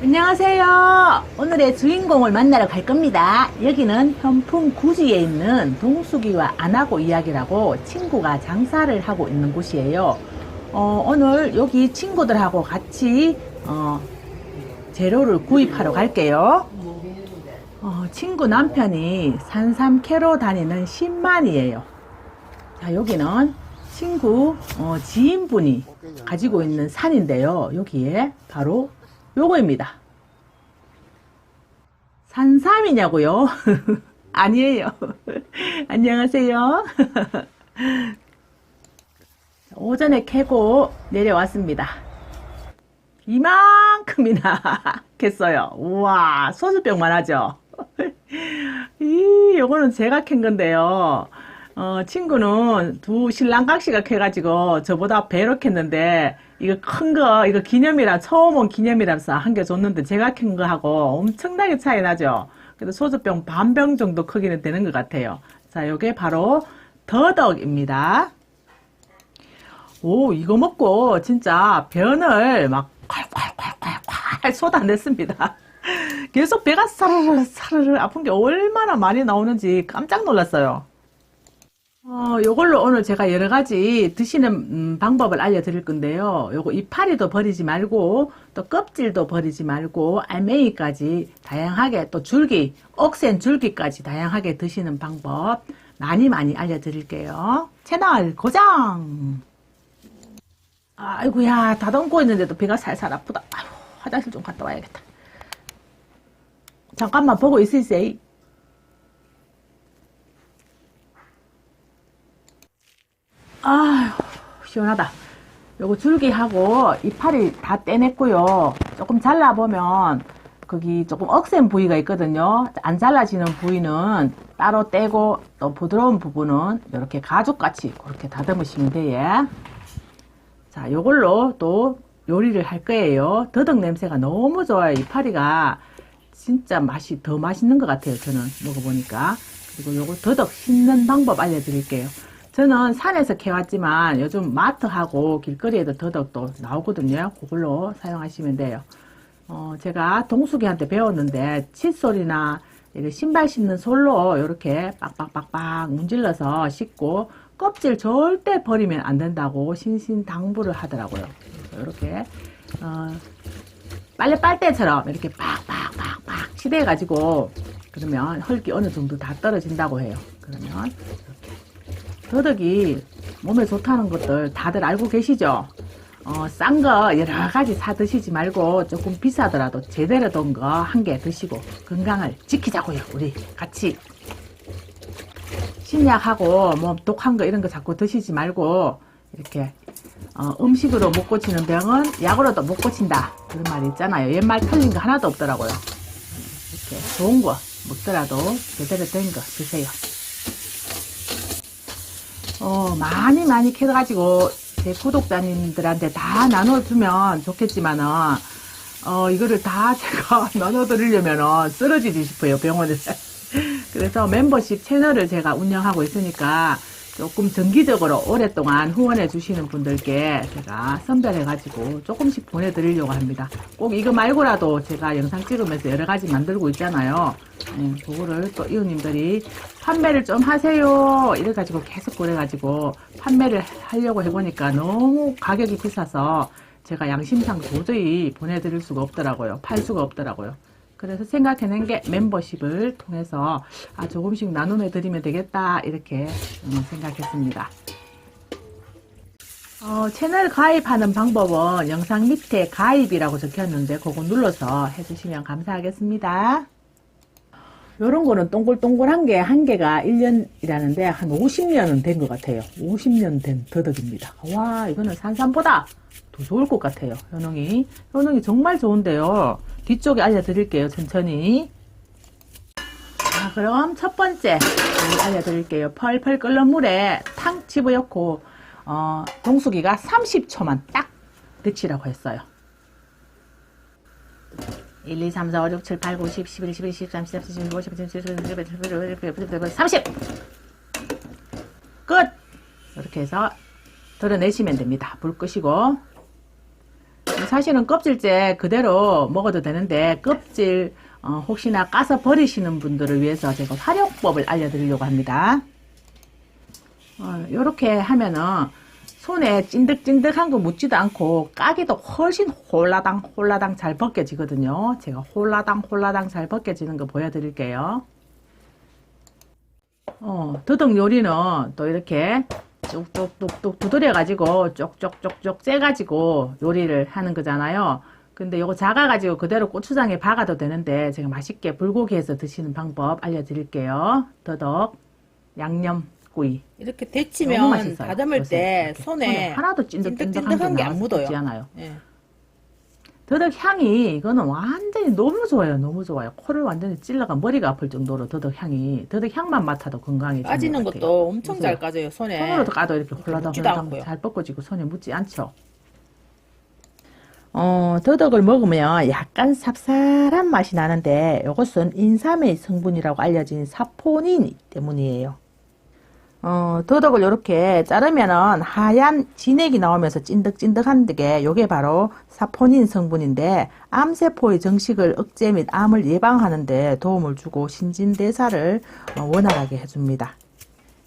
안녕하세요. 오늘의 주인공을 만나러 갈 겁니다. 여기는 현풍 구지에 있는 동숙이와 안하고 이야기라고 친구가 장사를 하고 있는 곳이에요. 오늘 여기 친구들하고 같이 재료를 구입하러 갈게요. 친구 남편이 산삼 캐러 다니는 신만이에요. 자, 여기는 친구 지인분이 가지고 있는 산인데요. 여기에 바로 요거입니다. 산삼이냐고요? 아니에요. 안녕하세요. 오전에 캐고 내려왔습니다. 이만큼이나 캤어요. 우와, 소주병만 하죠? 요거는 제가 캔 건데요. 친구는 두 신랑각시가 캐가지고 저보다 배로 캤는데, 이거 큰 거, 이거 기념이라, 처음 온 기념이라서 한 개 줬는데 제가 캔 거하고 엄청나게 차이 나죠? 그래도 소주병 반병 정도 크기는 되는 것 같아요. 자, 요게 바로 더덕입니다. 오, 이거 먹고 진짜 변을 막 콸콸콸콸콸 쏟아냈습니다. 계속 배가 사르르 사르르 아픈 게 얼마나 많이 나오는지 깜짝 놀랐어요. 요걸로 오늘 제가 여러 가지 드시는 방법을 알려드릴 건데요. 요거 이파리도 버리지 말고, 또 껍질도 버리지 말고, 알맹이까지 다양하게, 또 줄기, 억센 줄기까지 다양하게 드시는 방법 많이 알려드릴게요. 채널 고정! 아이고야, 다듬고 있는데도 배가 살살 아프다. 아유, 화장실 좀 갔다 와야겠다. 잠깐만 보고 있으세요. 아휴, 시원하다. 요거 줄기하고 이파리 다 떼냈고요. 조금 잘라보면 거기 조금 억센 부위가 있거든요. 안 잘라지는 부위는 따로 떼고, 또 부드러운 부분은 이렇게 가죽같이 그렇게 다듬으시면 돼요. 자, 요걸로 또 요리를 할 거예요. 더덕 냄새가 너무 좋아요. 이파리가 진짜 맛이 더 맛있는 것 같아요. 저는 먹어보니까. 그리고 요거 더덕 씻는 방법 알려드릴게요. 저는 산에서 캐왔지만 요즘 마트하고 길거리에도 더덕도 나오거든요. 그걸로 사용하시면 돼요. 제가 동숙이한테 배웠는데 칫솔이나 신발 씻는 솔로 이렇게 빡빡빡빡 문질러서 씻고 껍질 절대 버리면 안 된다고 신신당부를 하더라고요. 이렇게 빨래빨대처럼 이렇게 빡빡빡빡 치대가지고 그러면 흙이 어느 정도 다 떨어진다고 해요. 그러면 이렇게 더덕이 몸에 좋다는 것들 다들 알고 계시죠? 싼 거 여러 가지 사 드시지 말고 조금 비싸더라도 제대로 된 거 한 개 드시고 건강을 지키자고요. 우리 같이. 신약하고 뭐 독한 거 이런 거 자꾸 드시지 말고 이렇게 음식으로 못 고치는 병은 약으로도 못 고친다. 그런 말이 있잖아요. 옛말 틀린 거 하나도 없더라고요. 이렇게 좋은 거 먹더라도 제대로 된 거 드세요. 많이 캐가지고 제 구독자님들한테 다 나눠주면 좋겠지만은 이거를 다 제가 나눠드리려면은 쓰러지지 싶어요, 병원에서. 그래서 멤버십 채널을 제가 운영하고 있으니까 조금 정기적으로 오랫동안 후원해 주시는 분들께 제가 선별해가지고 조금씩 보내드리려고 합니다. 꼭 이거 말고라도 제가 영상 찍으면서 여러 가지 만들고 있잖아요. 그거를 또 이웃님들이 판매를 좀 하세요 이래가지고 계속 그래가지고 판매를 하려고 해보니까 너무 가격이 비싸서 제가 양심상 도저히 보내드릴 수가 없더라고요. 팔 수가 없더라고요. 그래서 생각해낸 게 멤버십을 통해서 조금씩 나눔해 드리면 되겠다 이렇게 생각했습니다. 채널 가입하는 방법은 영상 밑에 가입이라고 적혔는데 그거 눌러서 해주시면 감사하겠습니다. 요런 거는 동글동글한 게 한 개가 1년이라는데 한 50년은 된 것 같아요. 50년 된 더덕입니다. 와, 이거는 산삼보다 더 좋을 것 같아요. 효능이 정말 좋은데요. 뒤쪽에 알려드릴게요. 천천히. 자, 그럼 첫 번째 알려드릴게요. 펄펄 끓는 물에 탕 집어넣고 동숙이가 30초만 딱 데치라고 했어요. 1, 2, 3, 4, 5, 6, 7, 8, 9, 10, 11, 12, 13, 14, 15, 16, 17, 18, 19, 20, 30! 끝! 이렇게 해서 덜어내시면 됩니다. 불 끄시고 사실은 껍질째 그대로 먹어도 되는데 껍질 혹시나 까서 버리시는 분들을 위해서 제가 활용법을 알려드리려고 합니다. 이렇게 하면은 손에 찐득찐득한 거 묻지도 않고 까기도 훨씬 홀라당 잘 벗겨지거든요. 제가 홀라당 잘 벗겨지는 거 보여드릴게요. 더덕 요리는 또 이렇게 쭉쭉쭉쭉 두드려 가지고 쪽쪽쪽쪽 째 가지고 요리를 하는 거잖아요. 근데 요거 작아 가지고 그대로 고추장에 박아도 되는데 제가 맛있게 불고기에서 드시는 방법 알려드릴게요. 더덕 양념구이 이렇게 데치면 다듬을 때 손에 하나도 찐득찐득한 게 안 묻어요. 않아요. 예. 더덕 향이 이거는 완전히 너무 좋아요. 너무 좋아요. 코를 완전히 찔러가 머리가 아플 정도로 더덕 향이, 더덕 향만 맡아도 건강해지는 까지는 것 같아요. 것도 엄청 잘 까져요. 손으로도 까도 이렇게 홀라당 잘 뻗어지고 손에 묻지 않죠. 더덕을 먹으면 약간 쌉쌀한 맛이 나는데 이것은 인삼의 성분이라고 알려진 사포닌 때문이에요. 더덕을 이렇게 자르면은 하얀 진액이 나오면서 찐득찐득한 게 요게 바로 사포닌 성분인데 암세포의 정식을 억제 및 암을 예방하는 데 도움을 주고 신진대사를 원활하게 해줍니다.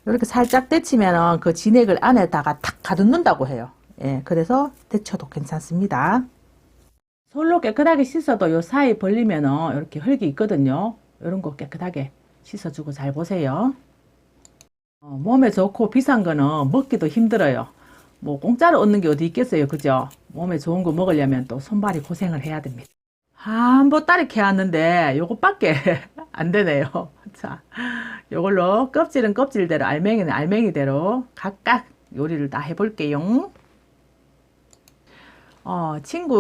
이렇게 살짝 데치면은 그 진액을 안에다가 탁 가두는다고 해요. 예, 그래서 데쳐도 괜찮습니다. 솔로 깨끗하게 씻어도 요 사이 벌리면은 이렇게 흙이 있거든요. 이런 거 깨끗하게 씻어주고 잘 보세요. 몸에 좋고 비싼 거는 먹기도 힘들어요. 뭐 공짜로 얻는 게 어디 있겠어요. 그죠? 몸에 좋은 거 먹으려면 또 손발이 고생을 해야 됩니다. 한 보따리 캐왔는데 요것밖에 안 되네요. 자, 요걸로 껍질은 껍질대로 알맹이는 알맹이대로 각각 요리를 다 해볼게요.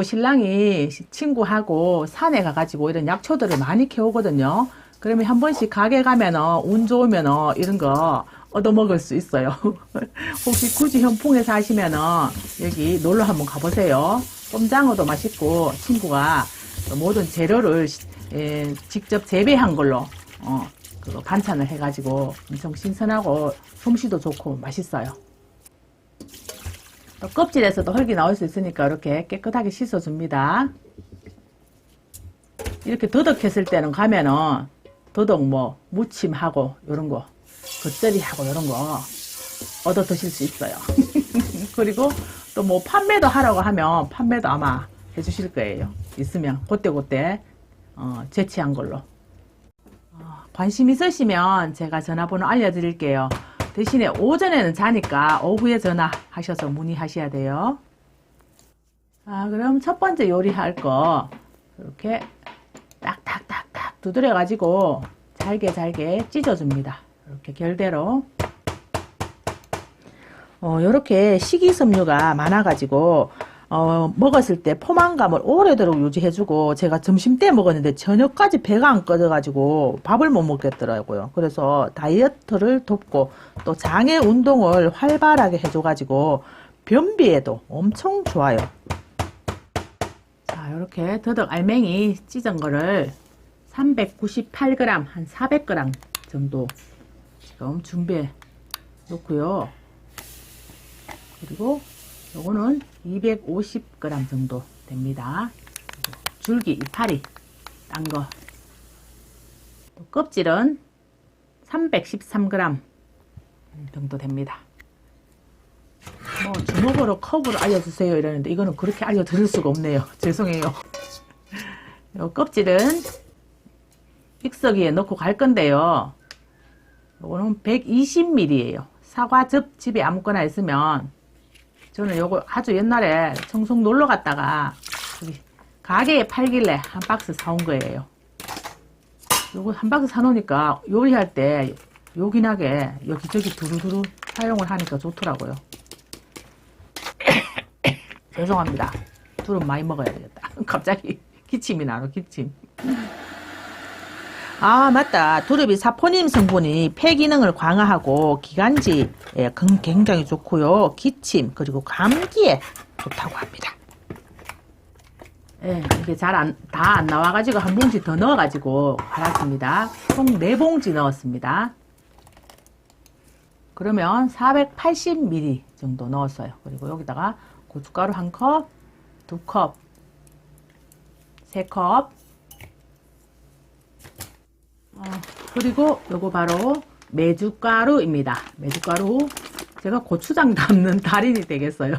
신랑이 친구하고 산에 가가지고 이런 약초들을 많이 캐오거든요. 그러면 한 번씩 가게 가면은 운 좋으면은 이런 거 얻어먹을 수 있어요. 혹시 굳이 현풍에 사시면은 여기 놀러 한번 가보세요. 꼼장어도 맛있고 친구가 모든 재료를 직접 재배한 걸로 그 반찬을 해가지고 엄청 신선하고 솜씨도 좋고 맛있어요. 또 껍질에서도 흙이 나올 수 있으니까 이렇게 깨끗하게 씻어줍니다. 이렇게 더덕 했을 때는 가면은 더덕 뭐 무침하고 요런 거 겉절이하고 이런 거 얻어 드실 수 있어요. 그리고 또 뭐 판매도 하라고 하면 판매도 아마 해주실 거예요. 있으면 그때 제치한 걸로. 관심 있으시면 제가 전화번호 알려드릴게요. 대신에 오전에는 자니까 오후에 전화하셔서 문의하셔야 돼요. 그럼 첫 번째 요리할 거 이렇게 딱딱딱딱 두드려 가지고 잘게 찢어줍니다. 이렇게 결대로. 이렇게 식이섬유가 많아가지고 먹었을 때 포만감을 오래도록 유지해주고 제가 점심때 먹었는데 저녁까지 배가 안 꺼져가지고 밥을 못 먹겠더라고요. 그래서 다이어트를 돕고 또 장애 운동을 활발하게 해줘가지고 변비에도 엄청 좋아요. 자, 이렇게 더덕 알맹이 찢은 거를 398g, 한 400g 정도 지금 준비해 놓고요. 그리고 요거는 250g 정도 됩니다. 줄기, 이파리 딴 거. 또 껍질은 313g 정도 됩니다. 뭐 주먹으로 컵으로 알려주세요 이러는데 이거는 그렇게 알려드릴 수가 없네요. 죄송해요. 요 껍질은 믹서기에 넣고 갈 건데요. 요거는 120ml예요. 사과즙 집에 아무거나 있으면 저는 요거 아주 옛날에 청송 놀러 갔다가 가게에 팔길래 한 박스 사온 거예요. 요거 한 박스 사놓으니까 요리할 때 요긴하게 여기저기 두루두루 사용을 하니까 좋더라고요. 죄송합니다. 두릅 많이 먹어야 되겠다. 갑자기 기침이 나요. 기침. 맞다. 두릅이 사포닌 성분이 폐 기능을 강화하고 기관지에 굉장히 좋고요. 기침 그리고 감기에 좋다고 합니다. 이게 다 안 나와가지고 한 봉지 더 넣어가지고 갈았습니다. 총 4봉지 넣었습니다. 그러면 480ml 정도 넣었어요. 그리고 여기다가 고춧가루 1컵, 2컵 3컵. 그리고 요거 바로 메주가루입니다. 메주가루. 제가 고추장 담는 달인이 되겠어요.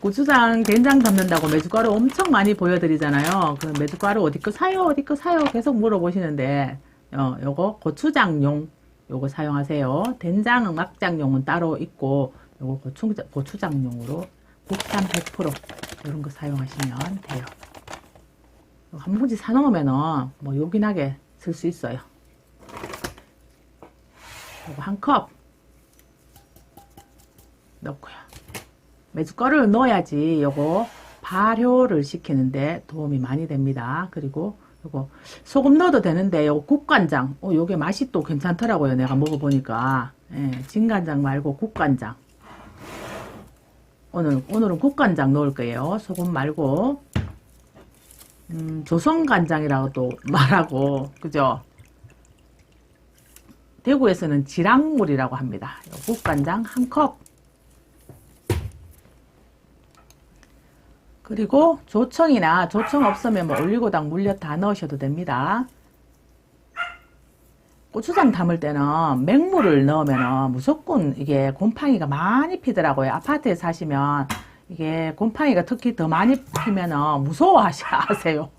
고추장 된장 담는다고 메주가루 엄청 많이 보여드리잖아요. 그 메주가루 어디 거 사요? 어디 거 사요? 계속 물어보시는데 요거 고추장용 요거 사용하세요. 된장 막장용은 따로 있고 요거 고추장용으로 국산 100% 이런 거 사용하시면 돼요. 한 봉지 사놓으면은 뭐 요긴하게 쓸 수 있어요. 요거 한 컵 넣고요. 메주가루를 넣어야지 요거 발효를 시키는데 도움이 많이 됩니다. 그리고 요거 소금 넣어도 되는데 요거 국간장 요게 맛이 또 괜찮더라고요. 내가 먹어보니까. 예, 진간장 말고 국간장. 오늘은 국간장 넣을 거예요. 소금 말고 조선간장이라고도 말하고 그죠? 대구에서는 지랑물이라고 합니다. 국간장 한 컵. 그리고 조청이나 조청 없으면 뭐 올리고당 물엿 다 넣으셔도 됩니다. 고추장 담을 때는 맹물을 넣으면 무조건 이게 곰팡이가 많이 피더라고요. 아파트에 사시면 이게 곰팡이가 특히 더 많이 피면 무서워하세요.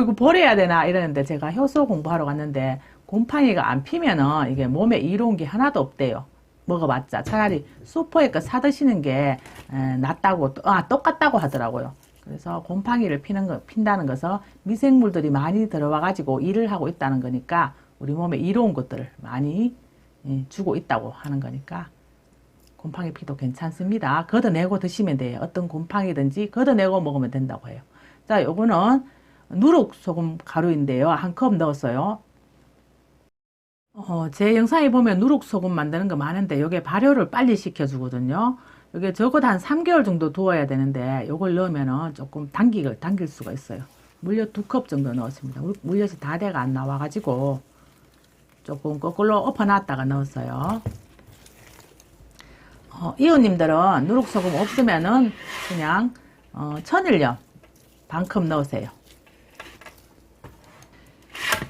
이거 버려야 되나 이러는데 제가 효소 공부하러 갔는데 곰팡이가 안 피면은 이게 몸에 이로운 게 하나도 없대요. 먹어봤자 차라리 슈퍼에 거 사드시는 게 낫다고 똑같다고 하더라고요. 그래서 곰팡이를 핀다는 것은 미생물들이 많이 들어와 가지고 일을 하고 있다는 거니까 우리 몸에 이로운 것들을 많이 주고 있다고 하는 거니까 곰팡이 피도 괜찮습니다. 걷어내고 드시면 돼요. 어떤 곰팡이든지 걷어내고 먹으면 된다고 해요. 자, 요거는 누룩소금 가루인데요. 한 컵 넣었어요. 제 영상에 보면 누룩소금 만드는 거 많은데 요게 발효를 빨리 시켜주거든요. 요게 적어도 한 3개월 정도 두어야 되는데 요걸 넣으면은 조금 당길 수가 있어요. 물엿 2컵 정도 넣었습니다. 물엿이 다 돼가 안 나와가지고 조금 거꾸로 엎어놨다가 넣었어요. 이웃님들은 누룩소금 없으면은 그냥 천일염 반컵 넣으세요.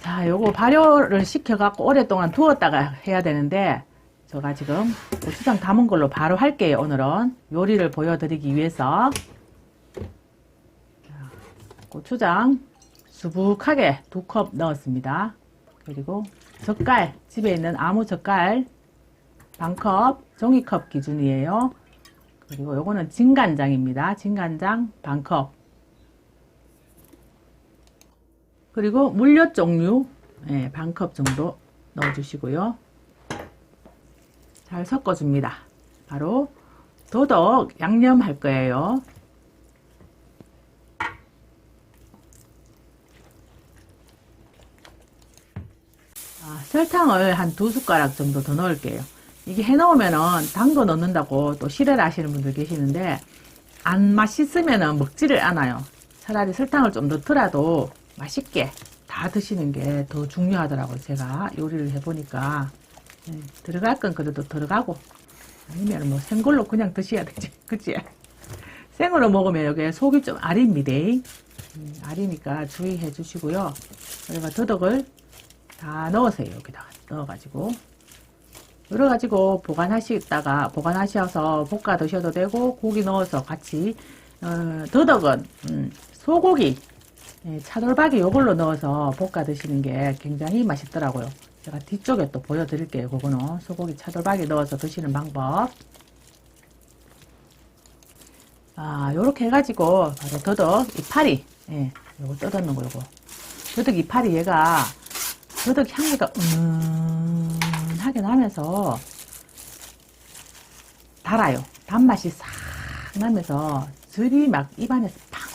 자, 요거 발효를 시켜갖고 오랫동안 두었다가 해야 되는데 제가 지금 고추장 담은 걸로 바로 할게요. 오늘은 요리를 보여드리기 위해서 고추장 수북하게 2컵 넣었습니다. 그리고 젓갈, 집에 있는 아무 젓갈 반컵, 종이컵 기준이에요. 그리고 요거는 진간장입니다. 진간장 반컵. 그리고 물엿 종류 반컵 정도 넣어주시고요. 잘 섞어줍니다. 바로 도덕 양념할 거예요. 설탕을 한 2숟가락 정도 더 넣을게요. 이게 해놓으면은 단 거 넣는다고 또 싫어를 하시는 분들 계시는데 안 맛있으면은 먹지를 않아요. 차라리 설탕을 좀 넣더라도 맛있게 다 드시는 게 더 중요하더라고요. 제가 요리를 해보니까 들어갈 건 그래도 들어가고 아니면 뭐 생걸로 그냥 드셔야 되지. 그치? 생으로 먹으면 여기 속이 좀 아립니다. 아리니까 주의해 주시고요. 그리고 더덕을 다 넣으세요. 여기다가 넣어가지고 열어가지고 보관하셔서 볶아 드셔도 되고 고기 넣어서 같이 더덕은 소고기 차돌박이 요걸로 넣어서 볶아 드시는 게 굉장히 맛있더라고요. 제가 뒤쪽에 또 보여드릴게요. 그거는 소고기 차돌박이 넣어서 드시는 방법. 요렇게 해가지고 바로 더덕 이파리 요거 뜯어놓는 거 요거 더덕 이파리 얘가 더덕 향기가 은은하게 나면서 달아요. 단맛이 싹 나면서 즙이 막 입안에서 팍팍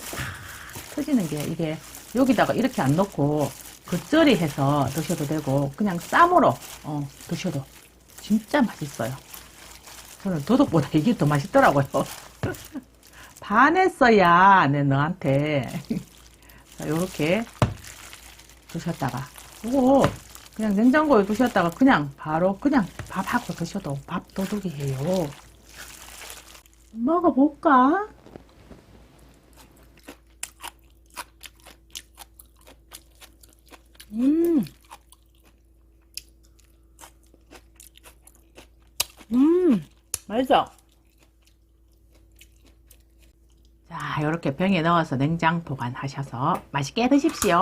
터지는 게 이게 여기다가 이렇게 안 넣고 겉절이 해서 드셔도 되고 그냥 쌈으로 드셔도 진짜 맛있어요. 저는 더덕보다 이게 더 맛있더라고요. 반했어야 내 너한테. 자, 요렇게 드셨다가 요거 그냥 냉장고에 두셨다가 그냥 바로 그냥 밥하고 드셔도 밥도둑이에요. 먹어볼까? 음. 맛있어. 자, 이렇게 병에 넣어서 냉장 보관하셔서 맛있게 드십시오.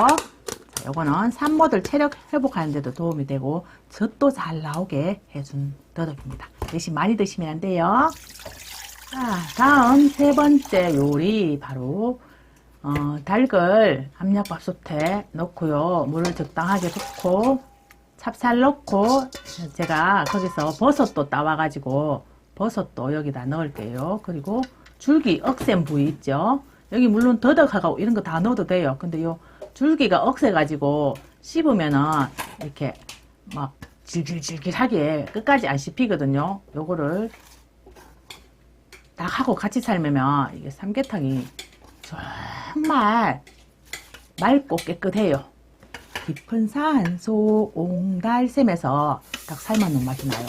자, 요거는 산모들 체력 회복하는 데도 도움이 되고 젖도 잘 나오게 해준 더덕입니다. 대신 많이 드시면 안 돼요. 자, 다음 세 번째 요리 바로 닭을 압력밥솥에 넣고요. 물을 적당하게 붓고 찹쌀 넣고 제가 거기서 버섯도 따와가지고 버섯도 여기다 넣을게요. 그리고 줄기 억센 부위 있죠. 여기 물론 더덕하고 이런 거 다 넣어도 돼요. 근데 요 줄기가 억세가지고 씹으면은 이렇게 막 질질질질하게 끝까지 안 씹히거든요. 요거를 닭하고 같이 삶으면 이게 삼계탕이 정말 맑고 깨끗해요. 깊은 산소 옹달샘에서 닭 삶아놓은 맛이 나요.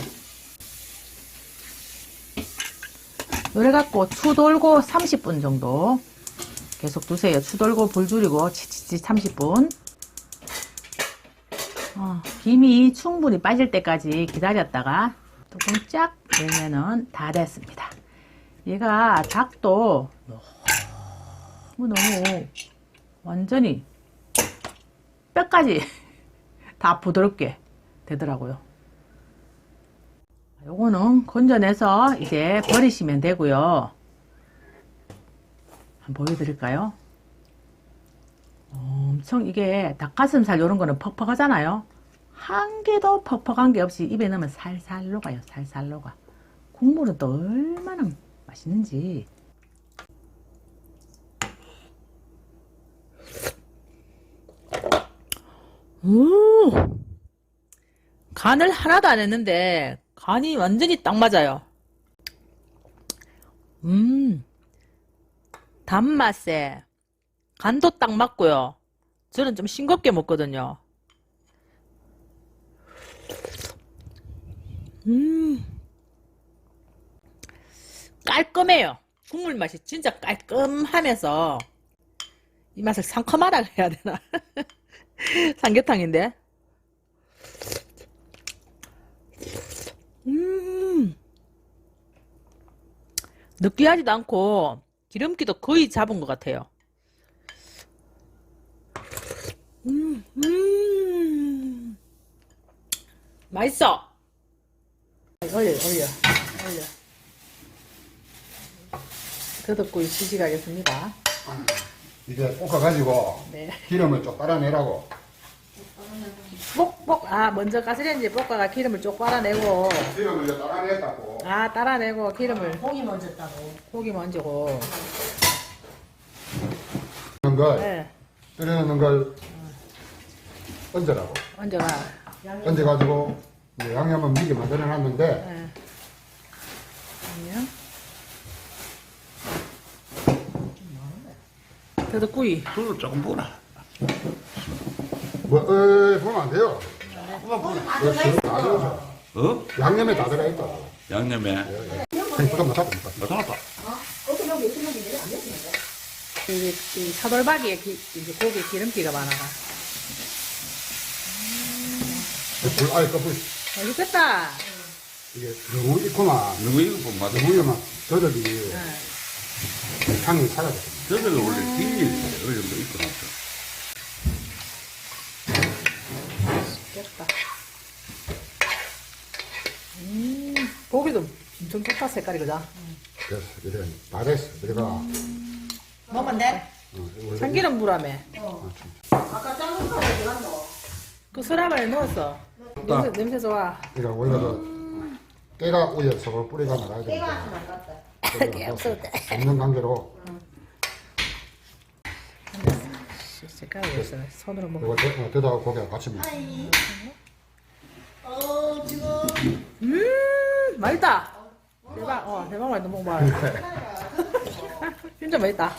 요래갖고 추 돌고 30분 정도 계속 두세요. 추 돌고 불 줄이고 치치치 30분. 김이 충분히 빠질 때까지 기다렸다가 조금 쫙 열면은 다 됐습니다. 얘가 닭도 너무 완전히 뼈까지 다 부드럽게 되더라고요. 요거는 건져내서 이제 버리시면 되고요. 한번 보여드릴까요? 엄청 이게 닭가슴살 요런 거는 퍽퍽하잖아요. 한 개도 퍽퍽한 게 없이 입에 넣으면 살살 녹아요. 살살 녹아. 국물은 또 얼마나 맛있는지. 간을 하나도 안 했는데 간이 완전히 딱 맞아요. 단맛에 간도 딱 맞고요. 저는 좀 싱겁게 먹거든요. 깔끔해요. 국물 맛이 진짜 깔끔하면서 이 맛을 상큼하다고 해야 되나? 삼계탕인데. 느끼하지도 않고 기름기도 거의 잡은 것 같아요. 맛있어. 올려. 더덕구이 시식하겠습니다. 이제 볶아가지고 네. 기름을 좀 빨아내라고. 먼저 가스레인지에 볶아가 기름을 쪽 빨아내고. 기름을 이제 빨아냈다고. 따라내고 기름을. 고기 먼저 따고. 고기 먼저고. 넣는 걸, 네. 끓여놓는 걸 얹으라고. 얹어가. 얹어가지고 이제 양념은 미리 만들어놨는데 네. 양념. 더덕구이. 술을 조금 부어라. 보면 안 돼요. 다 들어서. 어? 양념에 다 들어있다. 양념에. 잠깐만 잡아볼까? 나타났다. 이 사돌박이에 이제 고기 기름기가 많아가. 불 아예 꺼불. 맛있겠다. 이게 너무 익구나. 누구 이거 보면 맞아. 너무 막 더덕이 향이 사라져. 저들은 원래 뒷일 어느 정도 있고 나서. 맛있겠다. 고기도 엄청 좋다 색깔이 그죠? 됐어. 이래 다 됐어. 이래가. 먹으면 돼? 참기름 물하며. 아까 작은 거 어디 갔노? 그 서랍을 넣었어. 냄새 좋아. 그러니까 원래도 깨가 위에 서로 뿌리가 나가야 되는데 깨가 안 갔다. 깨 없었대. 없는 관계로 색깔이 없어. 손으로 이거 먹어. 대다 고기가 같이 먹어. 지금. 맛있다. 대박. 대박 맛있다. 먹어봐. 진짜 맛있다.